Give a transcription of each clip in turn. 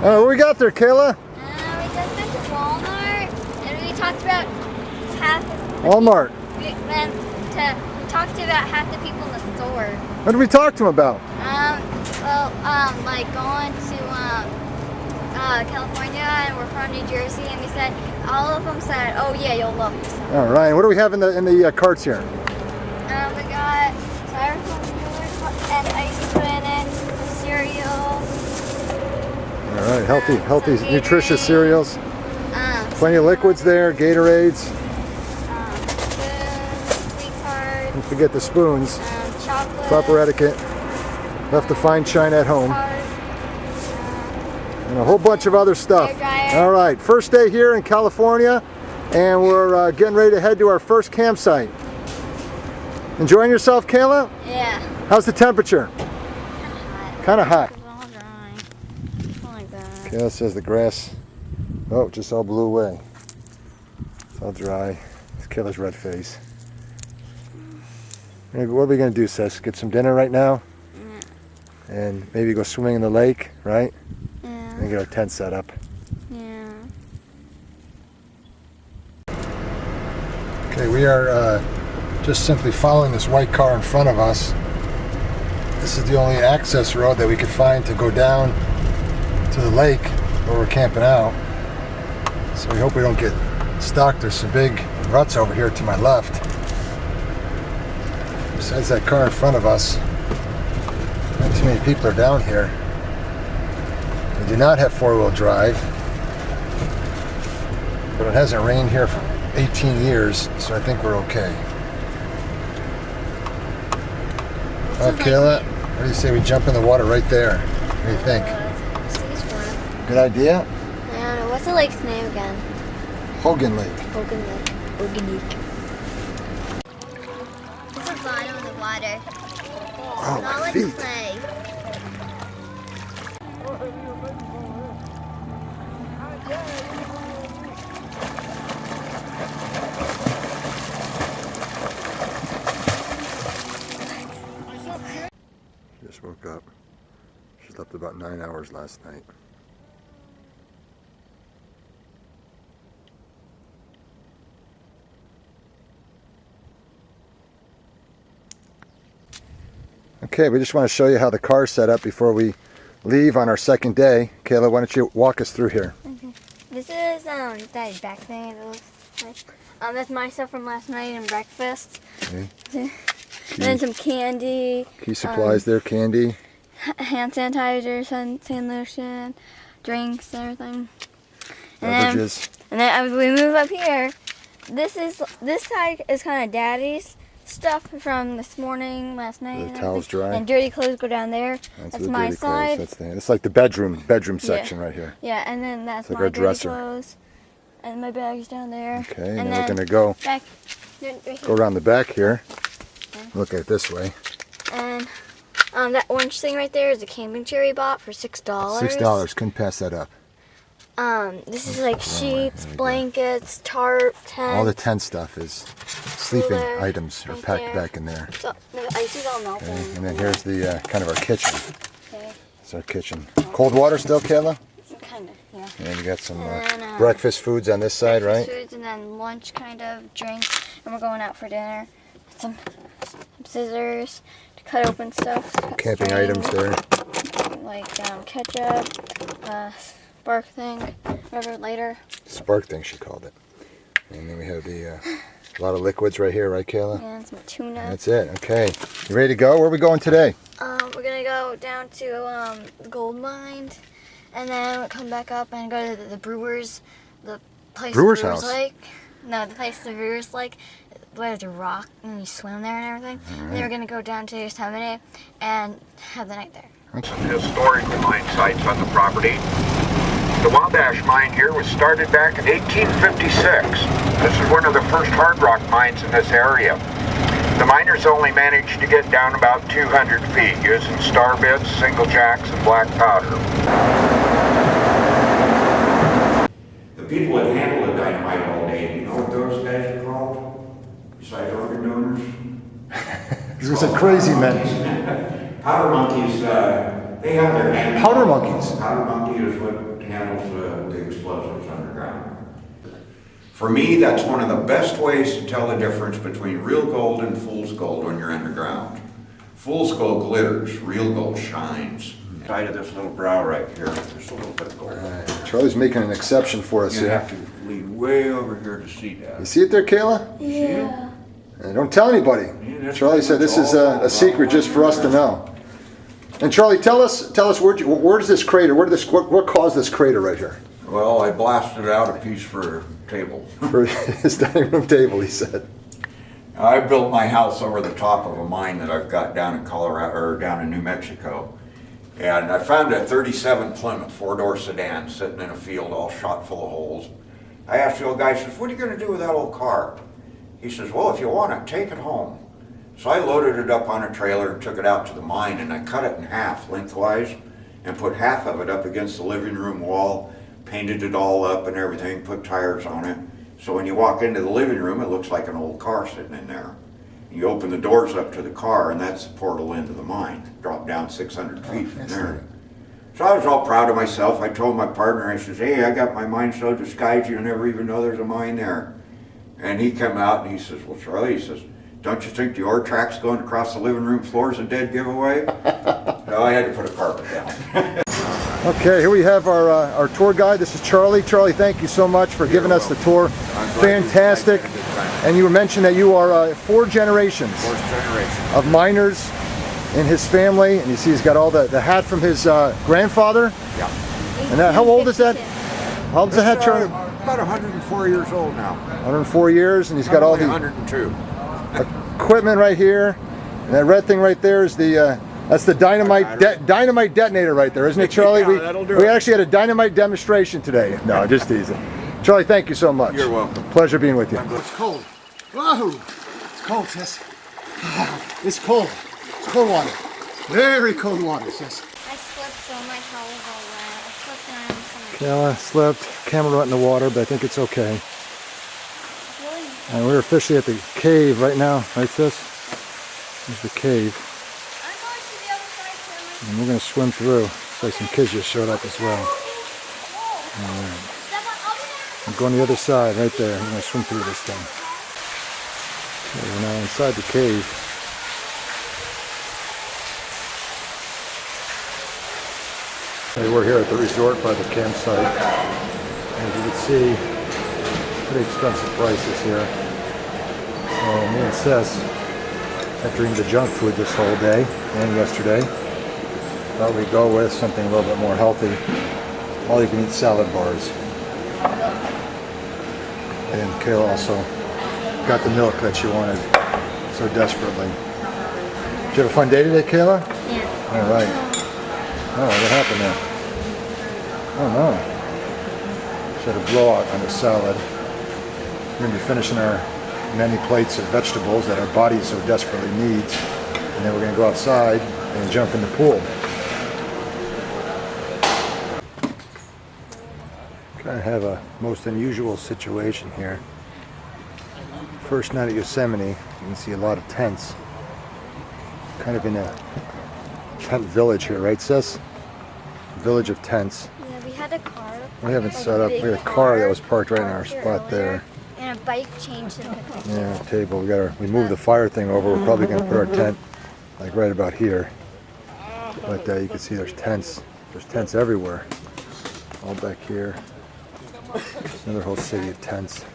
What we got there, Kayla? We just went to Walmart and we talked about half. Walmart. We talked to about half the people in the store. What did we talk to them about? Like going to California, and we're from New Jersey, and they said all of them said, "Oh yeah, you'll love this." All right. What do we have in the carts here? We got styrofoam and ice cream and cereal. All right, healthy, some nutritious Gatorade, cereals. Plenty of liquids there, Gatorades. Spoons, sweet cards. Don't forget the spoons. Chocolate. Proper etiquette. Left to fine china at home. And a whole bunch of other stuff. All right, first day here in California, and we're getting ready to head to our first campsite. Enjoying yourself, Kayla? Yeah. How's the temperature? Kind of hot. It's all dry. Something like that. Kayla says the grass, just all blew away. It's all dry. It's Kayla's red face. What are we going to do, Sis? Get some dinner right now? Yeah. And maybe go swimming in the lake, right? Yeah. And get our tent set up. Yeah. Okay, we are just simply following this white car in front of us. This is the only access road that we could find to go down to the lake where we're camping out. So we hope we don't get stuck. There's some big ruts over here to my left. Besides that car in front of us, not too many people are down here. We do not have four-wheel drive, but it hasn't rained here for 18 years, so I think we're okay. Oh, Kayla, what do you say we jump in the water right there? What do you think? Good idea? I don't know. What's the lake's name again? Hogan Lake. Hogan Lake. Hogan Lake. There's a bottom of the water. Oh, Not my like feet. clay. Just woke up. She slept about 9 hours last night. Okay, we just want to show you how the car's set up before we leave on our second day. Kayla, why don't you walk us through here? Okay. This is Daddy's back thing. It looks nice. That's my stuff from last night and breakfast. Okay. And then some candy. Key supplies there, candy. Hand sanitizer, sun lotion, drinks, everything. Beverages. And then as we move up here, this side is kind of Daddy's stuff from this morning, last night. The towels dry. And dirty clothes go down there. That's my dirty side. Clothes. That's like the bedroom section right here. Yeah, and then that's like my our dirty dresser. Clothes. And my bag's down there. Okay, and then we're gonna go around the back here. Okay. Look at it this way. And that orange thing right there is a camping chair we bought for $6. $6. Couldn't pass that up. This is like sheets, blankets, tarp, tent. All the tent stuff is sleeping Cooler, items are right packed there. back in there. So the ice is all melting. Okay, and then here's the kind of our kitchen. Okay. It's our kitchen. Cold water still, Kayla? Kind of, yeah. And then you got some And then, breakfast foods on this side, right? Foods and then lunch kind of, drinks, and we're going out for dinner. Some scissors to cut open stuff. Camping string, items there. Like ketchup, spark thing, whatever later. Spark thing, she called it. And then we have a lot of liquids right here, right, Kayla? And some tuna. That's it. Okay. You ready to go? Where are we going today? We're gonna go down to the gold mine, and then we'll come back up and go to the Brewers, the place Brewer's the Brewers house? like. No, the place the Brewers like, where there's a rock and you swim there and everything. And then we're gonna go down to Yosemite and have the night there. Historical mine sites on the property. The Wabash mine here was started back in 1856. This is one of the first hard rock mines in this area. The miners only managed to get down about 200 feet using star bits, single jacks, and black powder. The people that handle the dynamite all day, you know what those guys are called? Besides organ donors? These are some crazy men. Powder monkeys, they have their hands. Powder monkeys? Powder monkey is what handles the explosives underground. For me, that's one of the best ways to tell the difference between real gold and fool's gold when you're underground. Fool's gold glitters, real gold shines. Side of this little brow right here, there's a little bit of gold. Charlie's making an exception for us You here. have to lean way over here to see that. You see it there, Kayla? Yeah. Don't tell anybody. that's Charlie said this is a secret just for us to know. And Charlie, tell us where does this crater? What caused this crater right here? Well, I blasted out a piece for a table. For his dining room table, he said. I built my house over the top of a mine that I've got down in Colorado, or down in New Mexico. And I found a 37 Plymouth 4-door sedan sitting in a field all shot full of holes. I asked the old guy, I says, what are you gonna do with that old car? He says, well, if you want it, take it home. So I loaded it up on a trailer and took it out to the mine, and I cut it in half lengthwise and put half of it up against the living room wall, painted it all up and everything, put tires on it. So when you walk into the living room, it looks like an old car sitting in there. You open the doors up to the car, and that's the portal into the mine. Drop down 600 feet from there. So I was all proud of myself. I told my partner, I says, hey, I got my mine so disguised you'll never even know there's a mine there. And he came out and he says, well, Charlie, he says, don't you think the ore tracks going across the living room floor is a dead giveaway? So I had to put a carpet down. Okay, here we have our tour guide. This is Charlie. Charlie, thank you so much for giving us the tour. Fantastic. And you mentioned that you are 4 generations of miners in his family. And you see he's got all the hat from his grandfather. Yeah. And how old is that? How old is the hat, Charlie? About 104 years old now. 104 years, and he's got all the 102. equipment right here. And that red thing right there is that's the dynamite detonator right there, isn't it, Charlie? Yeah, that'll do we it. actually had a dynamite demonstration today. No, just teasing. Charlie, thank you so much. You're welcome. Pleasure being with you. It's cold. Whoa! It's cold, sis. It's cold. It's cold water. Very cold water, sis. I slipped so my towel's all wet. I slipped and I was Kayla gonna slipped, camera went in the water, but I think it's okay. really. And we're officially at the cave right now, right sis? There's the cave. I'm going to the other side too. And we're gonna swim through. Looks like some kids just showed up as well. Alright. I'm going the other side, right there. I'm gonna swim through this thing. Okay, we're now inside the cave. Okay, we're here at the resort by the campsite. As you can see, pretty expensive prices here. So me and Cess, after eating the junk food this whole day and yesterday, thought we'd go with something a little bit more healthy. All you can eat salad bars. And Kayla also got the milk that she wanted so desperately. Did you have a fun day today, Kayla? Yeah. All right. Oh, what happened there? Oh no. She had a blowout on the salad. We're going to be finishing our many plates of vegetables that our body so desperately needs. And then we're going to go outside and jump in the pool. Kind of have a most unusual situation here. First night at Yosemite, you can see a lot of tents. Kind of in a tent village here, right, Sis? Village of tents. Yeah, we had a car. We haven't like set up. big We had a car that was parked right in our parked here spot there. earlier, and a bike changed to the pickup. Yeah, table. We moved the fire thing over. We're probably going to put our tent like right about here. But you can see there's tents. There's tents everywhere. All back here. Another whole city of tents.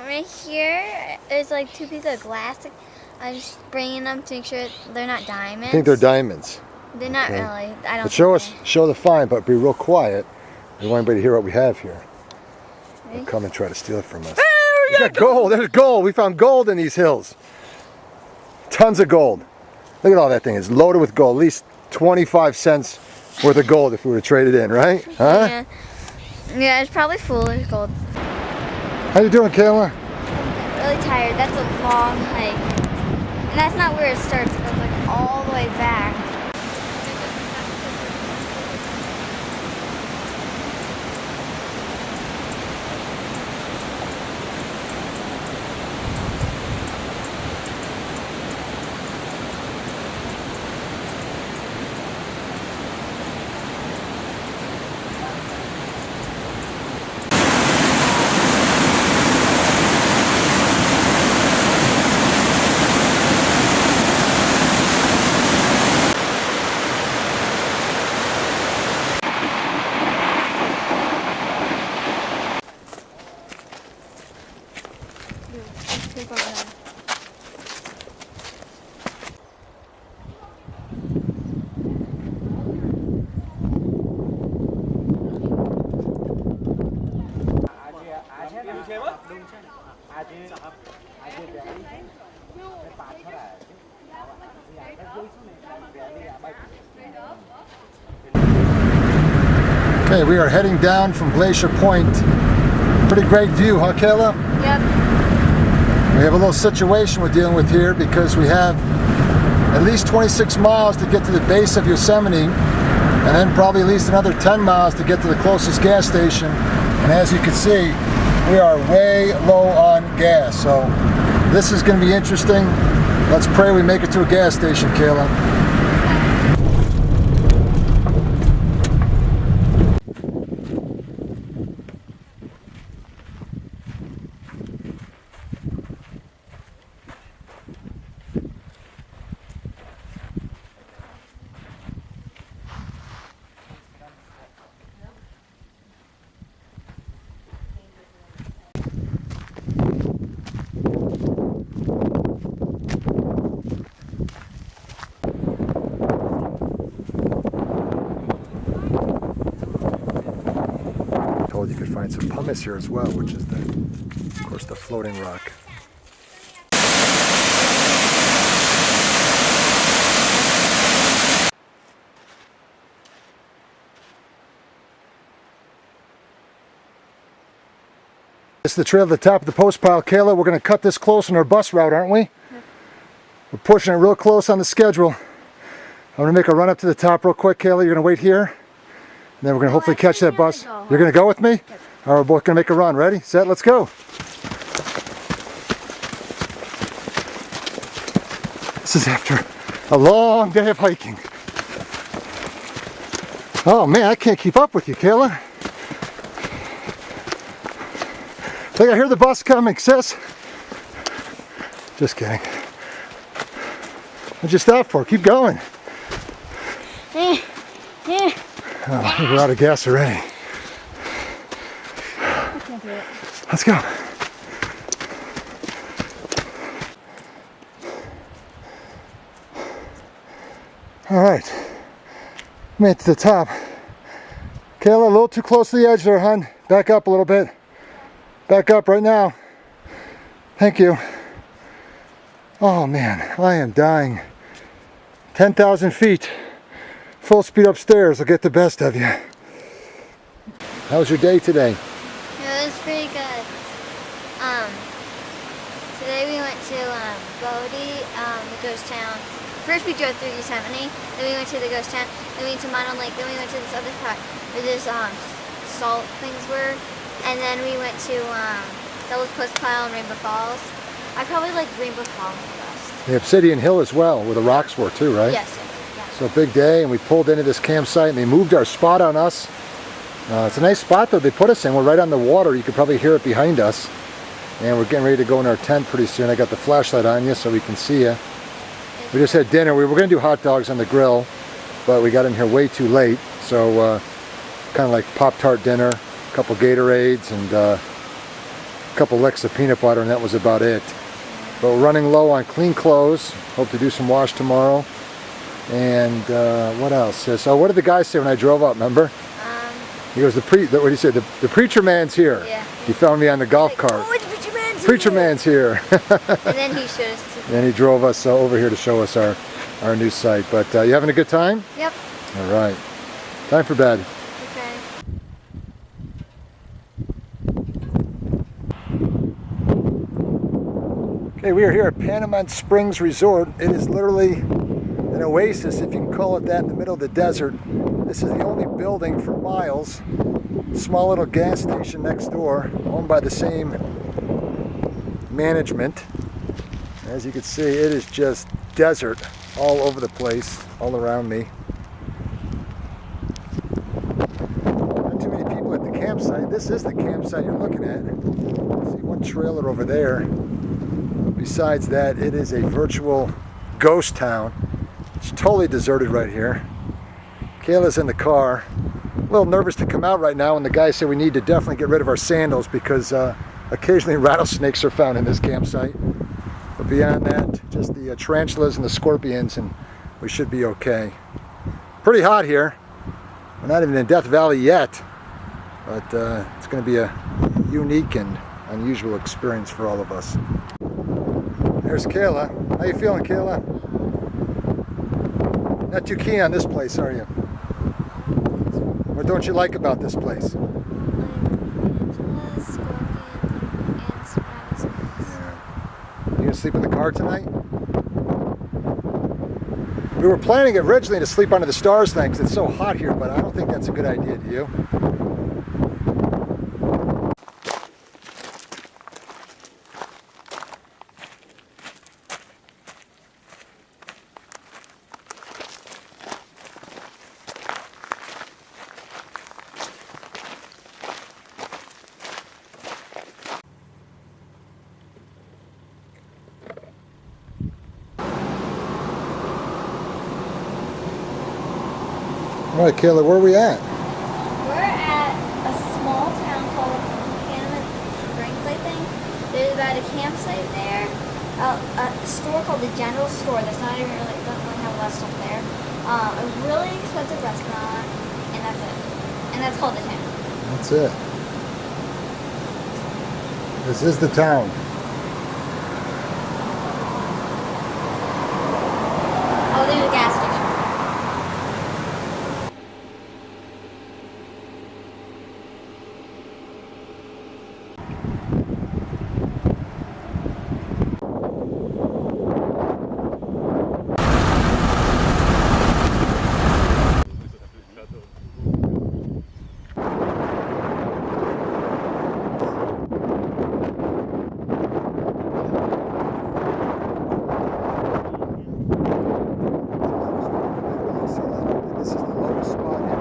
Right here is like 2 pieces of glass I'm just bringing them to make sure they're not diamonds. I think they're diamonds. They're not Okay. really. I don't. But show think us, show the find, but be real quiet. We don't want anybody to hear what we have here. Ready? They'll come and try to steal it from us. We got gold. There's gold. We found gold in these hills. Tons of gold. Look at all that thing. It's loaded with gold. At least 25 cents worth of gold if we were to trade it in, right? Huh? Yeah. Yeah, it's probably full of gold. How you doing, Kayla? Really tired. That's a long hike. And that's not where it starts. It goes like all the way back. Okay, we are heading down from Glacier Point. Pretty great view, huh, Kayla? Yep. We have a little situation we're dealing with here because we have at least 26 miles to get to the base of Yosemite, and then probably at least another 10 miles to get to the closest gas station. And as you can see, we are way low on gas. So this is going to be interesting. Let's pray we make it to a gas station, Kayla. Told you could find some pumice here as well, which is of course, the floating rock. This is the trail at the top of the post pile. Kayla, we're going to cut this close on our bus route, aren't we? Yep. We're pushing it real close on the schedule. I'm going to make a run up to the top real quick, Kayla. You're going to wait here. And then we're going to hopefully catch that bus. You're going to go with me? Yep. All right, we're both going to make a run. Ready, set, let's go. This is after a long day of hiking. Oh man, I can't keep up with you, Kayla. I think I hear the bus coming, sis. Just kidding. What'd you stop for? Keep going. Oh, we're out of gas already. Let's go. All right. Made it to the top. Kayla, a little too close to the edge there, hon. Back up a little bit. Back up right now. Thank you. Oh man, I am dying. 10,000 feet. Full speed upstairs. I'll get the best of you. How was your day today? It was pretty good. Today we went to Bodie, the ghost town. First we drove through Yosemite, then we went to the ghost town, then we went to Mono Lake, then we went to this other spot where this salt things were, and then we went to Devil's Post Pile and Rainbow Falls. I probably like Rainbow Falls the best. The Obsidian Hill as well, where the rocks were too, right? Yes. Yeah. So big day, and we pulled into this campsite, and they moved our spot on us. It's a nice spot though they put us in. We're right on the water. You could probably hear it behind us. And we're getting ready to go in our tent pretty soon. I got the flashlight on you so we can see you. We just had dinner. We were going to do hot dogs on the grill, but we got in here way too late. So kind of like Pop-Tart dinner, a couple Gatorades, and a couple licks of peanut butter, and that was about it. but we're running low on clean clothes. Hope to do some wash tomorrow. And what else? So what did the guy say when I drove up, remember? He goes, what did he say? The preacher man's here. Yeah. He found me on the golf cart. Oh, the preacher man's Preacher man's here. And then he showed us. And he drove us over here to show us our new site. But you having a good time? Yep. All right. Time for bed. Okay. Okay, we are here at Panamint Springs Resort. It is literally an oasis, if you can call it that, in the middle of the desert. This is the only building for miles. Small little gas station next door, owned by the same management. As you can see, it is just desert all over the place, all around me. Not too many people at the campsite. This is the campsite you're looking at. See one trailer over there. Besides that, it is a virtual ghost town. It's totally deserted right here. Kayla's in the car. A little nervous to come out right now, and the guy said we need to definitely get rid of our sandals because occasionally rattlesnakes are found in this campsite. But beyond that, just the tarantulas and the scorpions, and we should be okay. Pretty hot here. We're not even in Death Valley yet, but it's going to be a unique and unusual experience for all of us. There's Kayla. How you feeling, Kayla? Not too keen on this place, are you? What don't you like about this place? You gonna sleep in the car tonight? We were planning originally to sleep under the stars tonight because it's so hot here, but I don't think that's a good idea, do you? All right, Kayla, where are we at? We're at a small town called Panamint Springs, I think. There's about a campsite there, a store called the General Store that's not even really, doesn't really have a lot of stuff there. A really expensive restaurant, and that's it. And that's called the town. That's it. This is the town. Oh, there's a gas station. This is the lowest spot here.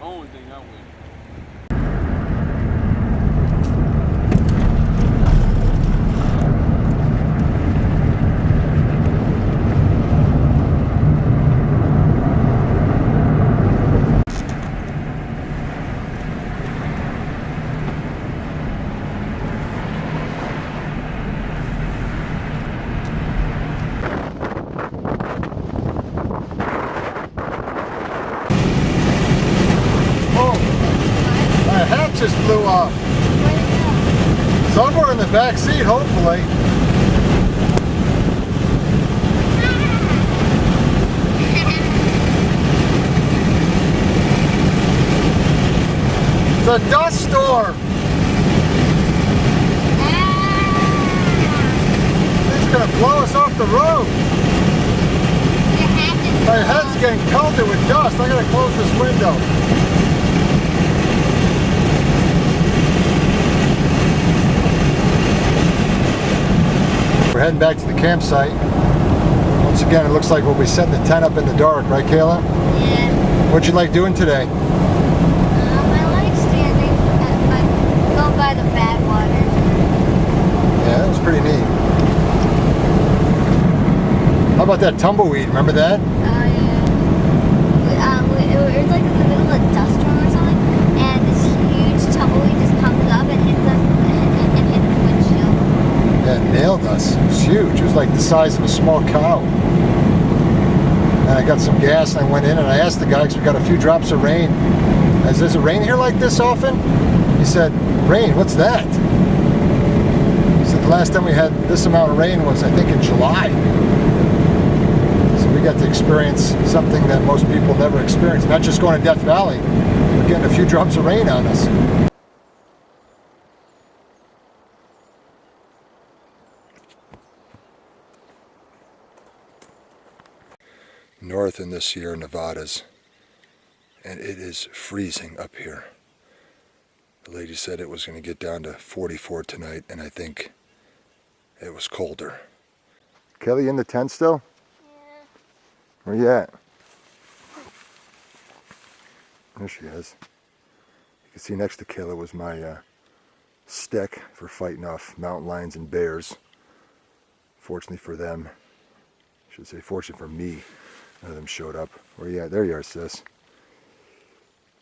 Only thing I went. My hat just blew off. Somewhere in the back seat, hopefully. It's a dust storm. It's gonna blow us off the road. My head's getting coated with dust. I gotta close this window. We're heading back to the campsite. Once again, it looks like we'll be setting the tent up in the dark, right, Kayla? Yeah. What'd you like doing today? I like standing going by the bad water. Yeah, that was pretty neat. How about that tumbleweed? Remember that? Oh yeah. It was like in the middle of a dust storm or something, and this huge tumbleweed just comes up and hits us and hits the windshield. Yeah, it nailed us. It was huge. It was like the size of a small cow. And I got some gas and I went in and I asked the guy, because we got a few drops of rain. I said, does it rain here like this often? He said, rain, what's that? He said, the last time we had this amount of rain was, I think, in July. So we got to experience something that most people never experience. Not just going to Death Valley, but getting a few drops of rain on us. North in the Sierra Nevadas, and it is freezing up here. The lady said it was going to get down to 44 tonight, and I think it was colder. Kelly, in the tent still? Yeah. Where you at? There she is. You can see next to Kayla was my stick for fighting off mountain lions and bears. Fortunately for them, I should say fortunate for me, none of them showed up. Where you at? There you are, sis.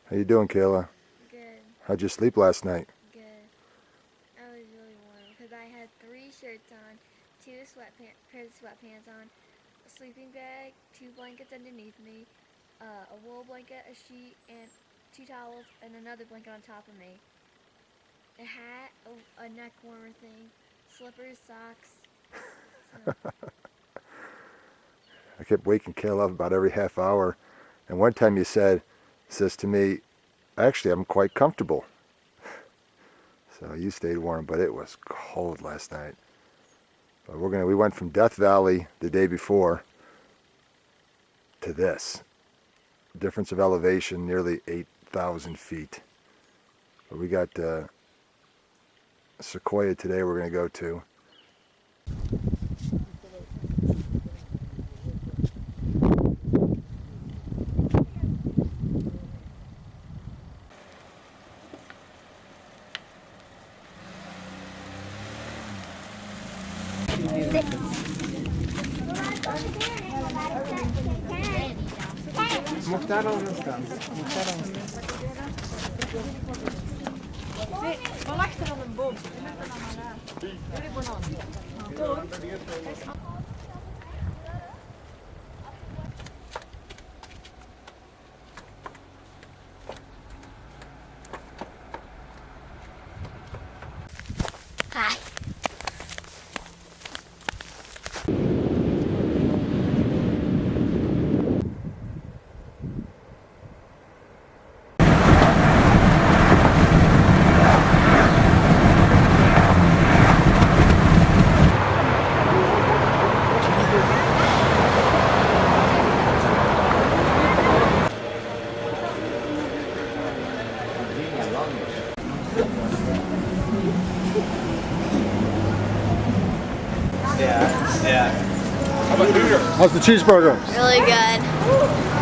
How you doing, Kayla? Good. How'd you sleep last night? Good. I was really warm because I had 3 shirts on, 2 pairs of sweatpants on, a sleeping bag, 2 blankets underneath me, a wool blanket, a sheet, and 2 towels, and another blanket on top of me. A hat, a neck warmer thing, slippers, socks. So, I kept waking Kayla up about every half hour, and one time you said to me, actually, I'm quite comfortable. So you stayed warm, but it was cold last night. But we went from Death Valley the day before to this. Difference of elevation, nearly 8,000 feet. But we got Sequoia today we're going to go to. Muhtar olmuştan. Vad lagt den en bom? Är det banan? hi. How's the cheeseburger? Really good.